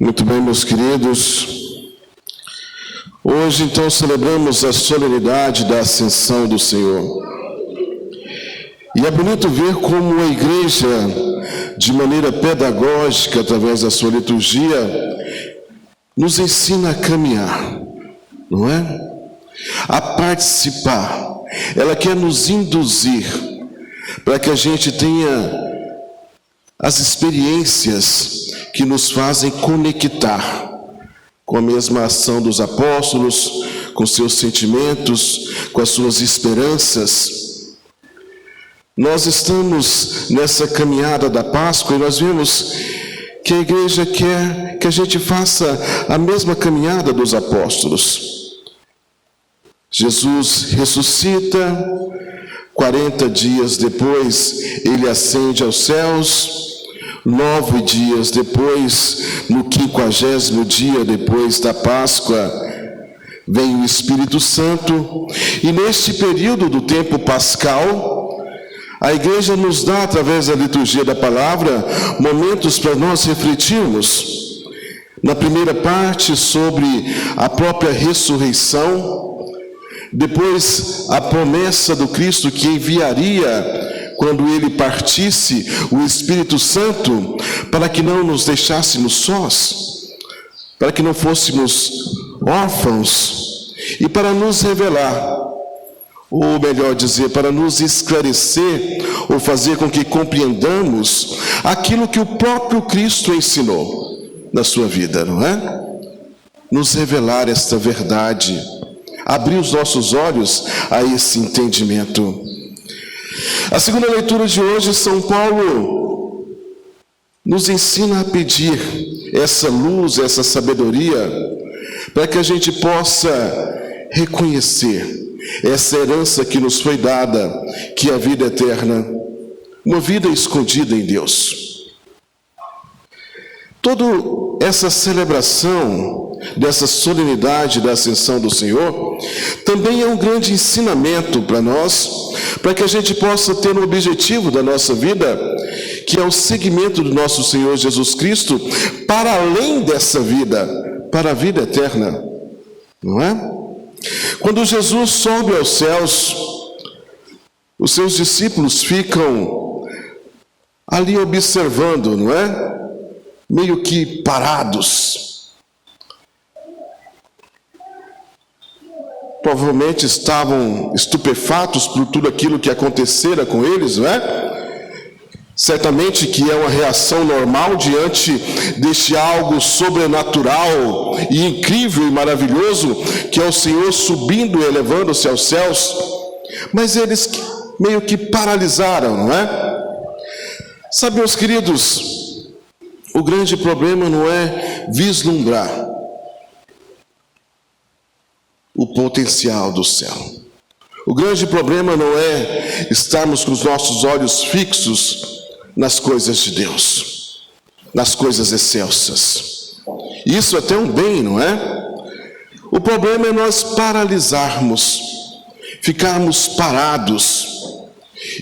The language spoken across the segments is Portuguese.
Muito bem, meus queridos. Hoje, então, celebramos a solenidade da Ascensão do Senhor. E é bonito ver como a igreja, de maneira pedagógica, através da sua liturgia, nos ensina a caminhar, não é? A participar. Ela quer nos induzir para que a gente tenha as experiências que nos fazem conectar com a mesma ação dos apóstolos, com seus sentimentos, com as suas esperanças. Nós estamos nessa caminhada da Páscoa e nós vemos que a igreja quer que a gente faça a mesma caminhada dos apóstolos. Jesus ressuscita, 40 dias depois ele ascende aos céus, 9 dias depois, no 50º dia depois da Páscoa, vem o Espírito Santo, e neste período do tempo pascal, a igreja nos dá, através da liturgia da palavra, momentos para nós refletirmos. Na primeira parte, sobre a própria ressurreição, depois a promessa do Cristo que enviaria, quando ele partisse, o Espírito Santo, para que não nos deixássemos sós, para que não fôssemos órfãos, e para nos revelar, ou melhor dizer, para nos esclarecer, ou fazer com que compreendamos aquilo que o próprio Cristo ensinou na sua vida, não é? Nos revelar esta verdade, abrir os nossos olhos a esse entendimento. A segunda leitura de hoje, São Paulo nos ensina a pedir essa luz, essa sabedoria, para que a gente possa reconhecer essa herança que nos foi dada, que é a vida eterna, uma vida escondida em Deus. Toda essa celebração dessa solenidade da Ascensão do Senhor também é um grande ensinamento para nós, para que a gente possa ter um objetivo da nossa vida, que é o seguimento do nosso Senhor Jesus Cristo, para além dessa vida, para a vida eterna, não é? Quando Jesus sobe aos céus, os seus discípulos ficam ali observando, não é? Meio que parados. Provavelmente estavam estupefatos por tudo aquilo que acontecera com eles, não é? Certamente que é uma reação normal diante deste algo sobrenatural e incrível e maravilhoso, que é o Senhor subindo e elevando-se aos céus. Mas eles meio que paralisaram, não é? Sabe, meus queridos, o grande problema não é vislumbrar o potencial do céu. O grande problema não é estarmos com os nossos olhos fixos nas coisas de Deus, nas coisas excelsas. Isso até é um bem, não é? O problema é nós paralisarmos, ficarmos parados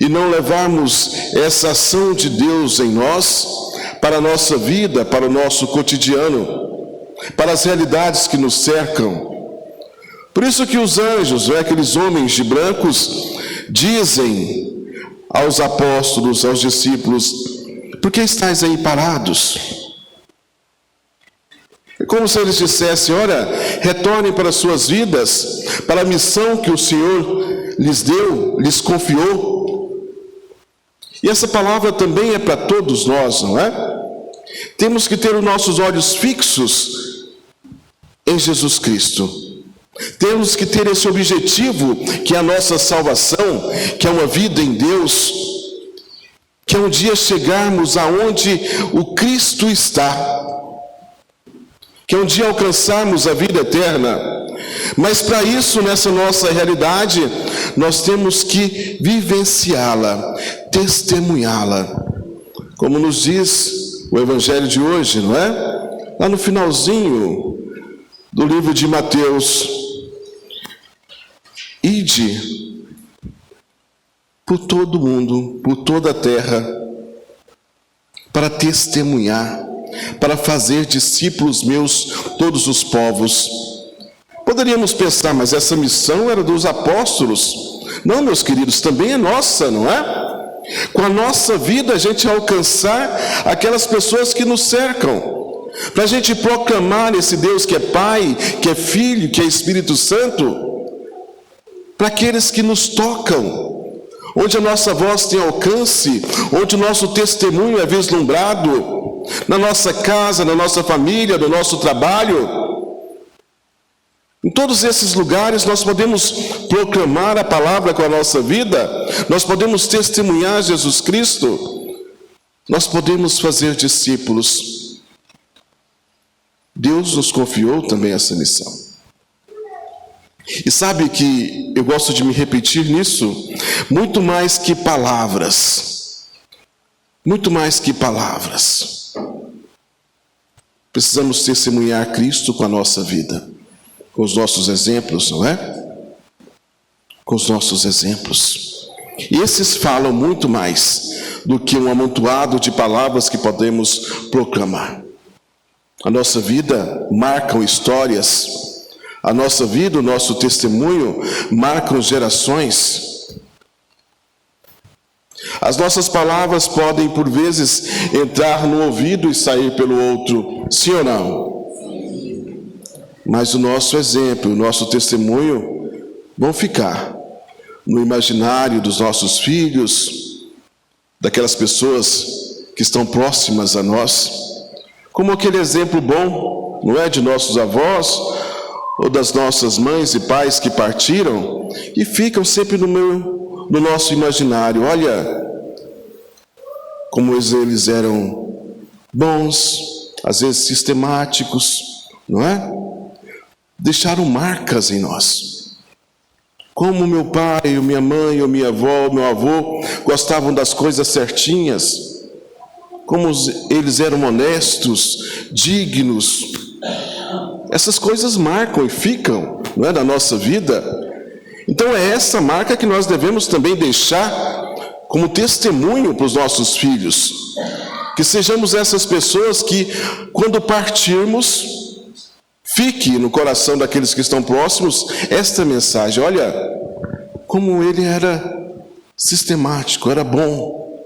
e não levarmos essa ação de Deus em nós para a nossa vida, para o nosso cotidiano, para as realidades que nos cercam. Por isso que os anjos, aqueles homens de brancos, dizem aos apóstolos, aos discípulos: por que estáis aí parados? É como se eles dissessem: olha, retornem para as suas vidas, para a missão que o Senhor lhes deu, lhes confiou. E essa palavra também é para todos nós, não é? Temos que ter os nossos olhos fixos em Jesus Cristo. Temos que ter esse objetivo, que é a nossa salvação, que é uma vida em Deus, que é um dia chegarmos aonde o Cristo está, que é um dia alcançarmos a vida eterna. Mas para isso, nessa nossa realidade, nós temos que vivenciá-la, testemunhá-la, como nos diz o Evangelho de hoje, não é? Lá no finalzinho do livro de Mateus: ide por todo o mundo, por toda a terra, para testemunhar para fazer discípulos meus todos os povos. Poderíamos pensar, mas essa missão era dos apóstolos. Não, meus queridos, também é nossa, não é? Com a nossa vida a gente alcançar aquelas pessoas que nos cercam, para a gente proclamar esse Deus que é Pai, que é Filho, que é Espírito Santo, para aqueles que nos tocam, onde a nossa voz tem alcance, onde o nosso testemunho é vislumbrado, na nossa casa, na nossa família, no nosso trabalho. Em todos esses lugares nós podemos proclamar a palavra com a nossa vida, nós podemos testemunhar Jesus Cristo, nós podemos fazer discípulos. Deus nos confiou também essa missão. E sabe que eu gosto de me repetir nisso, muito mais que palavras, precisamos testemunhar Cristo com a nossa vida, com os nossos exemplos, não é? Com os nossos exemplos. E esses falam muito mais do que um amontoado de palavras que podemos proclamar. A nossa vida marcam histórias, a nossa vida, o nosso testemunho marcam gerações. As nossas palavras podem, por vezes, entrar no ouvido e sair pelo outro, sim ou não? Mas o nosso exemplo, o nosso testemunho vão ficar no imaginário dos nossos filhos, daquelas pessoas que estão próximas a nós, como aquele exemplo bom, não é, de nossos avós ou das nossas mães e pais que partiram e ficam sempre no nosso imaginário. Olha como eles eram bons, às vezes sistemáticos, não é? Deixaram marcas em nós. Como meu pai, ou minha mãe, ou minha avó, ou meu avô gostavam das coisas certinhas, como eles eram honestos, dignos. Essas coisas marcam e ficam, não é, na nossa vida. Então é essa marca que nós devemos também deixar como testemunho para os nossos filhos. Que sejamos essas pessoas que, quando partirmos, fique no coração daqueles que estão próximos esta mensagem. Olha, como ele era sistemático, era bom,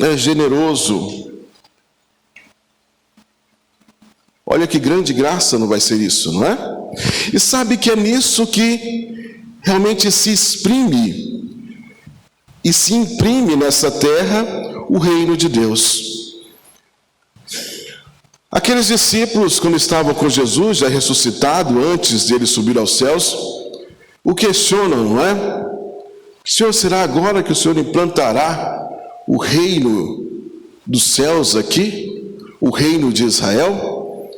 era generoso. Olha que grande graça não vai ser isso, não é? E sabe que é nisso que realmente se exprime e se imprime nessa terra o reino de Deus. Aqueles discípulos, quando estavam com Jesus, já ressuscitado, antes de ele subir aos céus, o questionam, não é? Senhor, será agora que o Senhor implantará o reino dos céus aqui? O reino de Israel?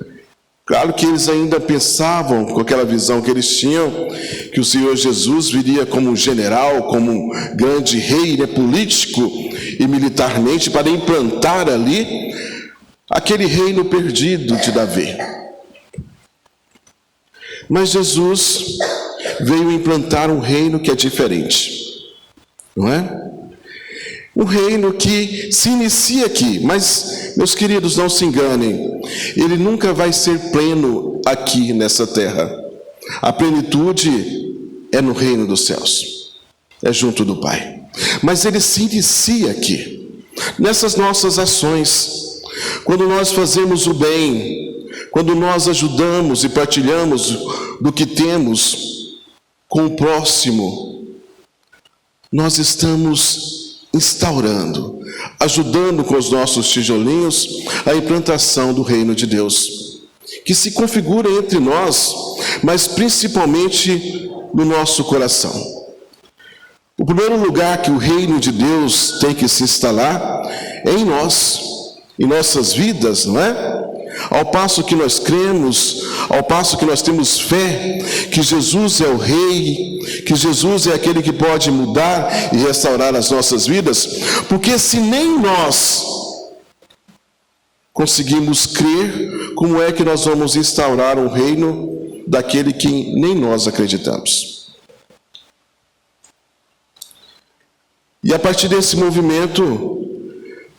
Claro que eles ainda pensavam, com aquela visão que eles tinham, que o Senhor Jesus viria como um general, como um grande rei, né, político e militarmente, para implantar ali aquele reino perdido de Davi. Mas Jesus veio implantar um reino que é diferente, não é? Um reino que se inicia aqui, mas, meus queridos, não se enganem, ele nunca vai ser pleno aqui nessa terra. A plenitude é no reino dos céus, é junto do Pai. Mas ele se inicia aqui, nessas nossas ações. Quando nós fazemos o bem, quando nós ajudamos e partilhamos do que temos com o próximo, nós estamos instaurando, ajudando com os nossos tijolinhos a implantação do reino de Deus, que se configura entre nós, mas principalmente no nosso coração. O primeiro lugar que o reino de Deus tem que se instalar é em nós, em nossas vidas, não é? Ao passo que nós cremos, ao passo que nós temos fé que Jesus é o Rei, que Jesus é aquele que pode mudar e restaurar as nossas vidas, porque se nem nós conseguimos crer, como é que nós vamos instaurar um reino daquele que nem nós acreditamos? E a partir desse movimento,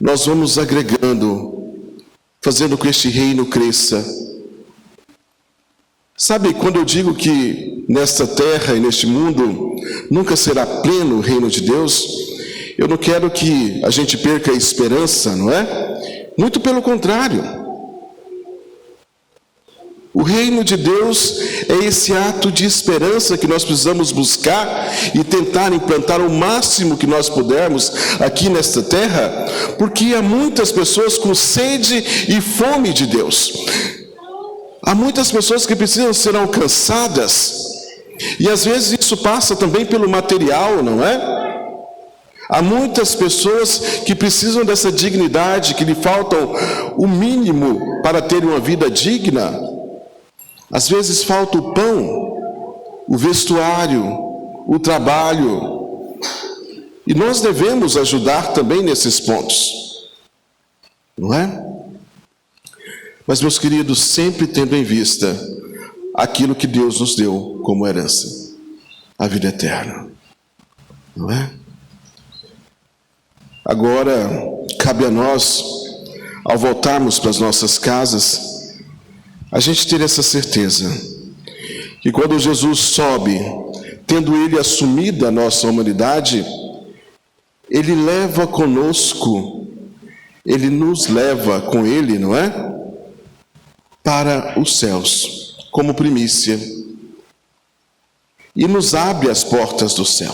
nós vamos agregando fazendo com que este reino cresça. Sabe, quando eu digo que nesta terra e neste mundo nunca será pleno o reino de Deus, eu não quero que a gente perca a esperança, não é? Muito pelo contrário. O reino de Deus é esse ato de esperança que nós precisamos buscar e tentar implantar o máximo que nós pudermos aqui nesta terra, porque há muitas pessoas com sede e fome de Deus. Há muitas pessoas que precisam ser alcançadas, e às vezes isso passa também pelo material, não é? Há muitas pessoas que precisam dessa dignidade, que lhe faltam o mínimo para terem uma vida digna. Às vezes falta o pão, o vestuário, o trabalho, e nós devemos ajudar também nesses pontos, não é? Mas, meus queridos, sempre tendo em vista aquilo que Deus nos deu como herança, a vida eterna, não é? Agora, cabe a nós, ao voltarmos para as nossas casas, a gente ter essa certeza, que quando Jesus sobe, tendo Ele assumido a nossa humanidade, Ele leva conosco, Ele nos leva com Ele, não é? Para os céus, como primícia, e nos abre as portas do céu,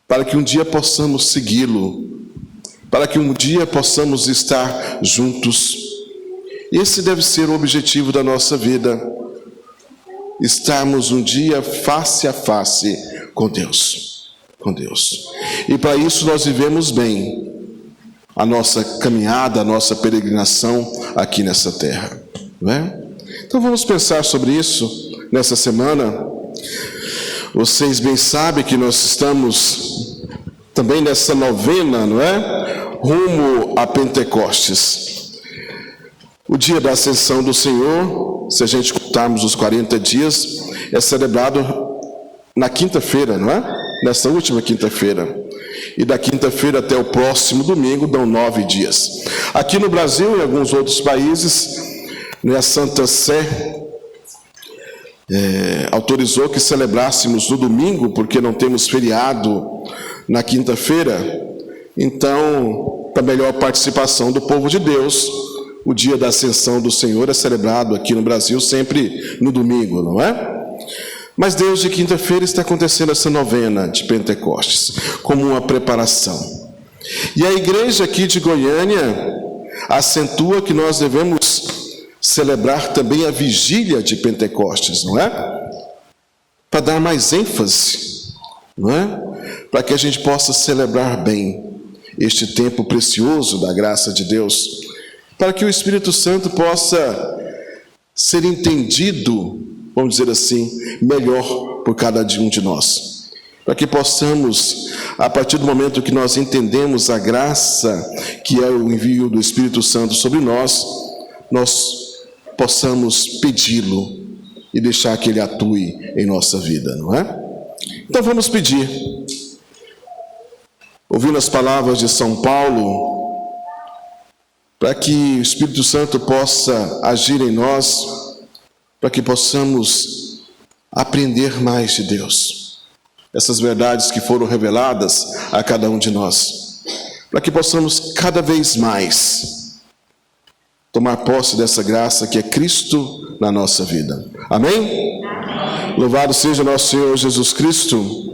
para que um dia possamos segui-lo, para que um dia possamos estar juntos. Esse deve ser o objetivo da nossa vida, estarmos um dia face a face com Deus, E para isso nós vivemos bem a nossa caminhada, a nossa peregrinação aqui nessa terra, não é? Então vamos pensar sobre isso nessa semana. Vocês bem sabem que nós estamos também nessa novena, não é? Rumo a Pentecostes. O dia da ascensão do Senhor, se a gente contarmos os 40 dias, é celebrado na quinta-feira, não é? Nessa última quinta-feira. E da quinta-feira até o próximo domingo dão 9 dias. Aqui no Brasil e em alguns outros países, a Santa Sé autorizou que celebrássemos no domingo, porque não temos feriado na quinta-feira. Então, para melhor participação do povo de Deus, o dia da ascensão do Senhor é celebrado aqui no Brasil sempre no domingo, não é? Mas desde quinta-feira está acontecendo essa novena de Pentecostes, como uma preparação. E a igreja aqui de Goiânia acentua que nós devemos celebrar também a vigília de Pentecostes, não é? Para dar mais ênfase, não é? Para que a gente possa celebrar bem este tempo precioso da graça de Deus, para que o Espírito Santo possa ser entendido, vamos dizer assim, melhor por cada um de nós. Para que possamos, a partir do momento que nós entendemos a graça que é o envio do Espírito Santo sobre nós, nós possamos pedi-lo e deixar que ele atue em nossa vida, não é? Então vamos pedir, ouvindo as palavras de São Paulo, para que o Espírito Santo possa agir em nós, para que possamos aprender mais de Deus, essas verdades que foram reveladas a cada um de nós, para que possamos cada vez mais tomar posse dessa graça que é Cristo na nossa vida. Amém? Amém. Louvado seja nosso Senhor Jesus Cristo.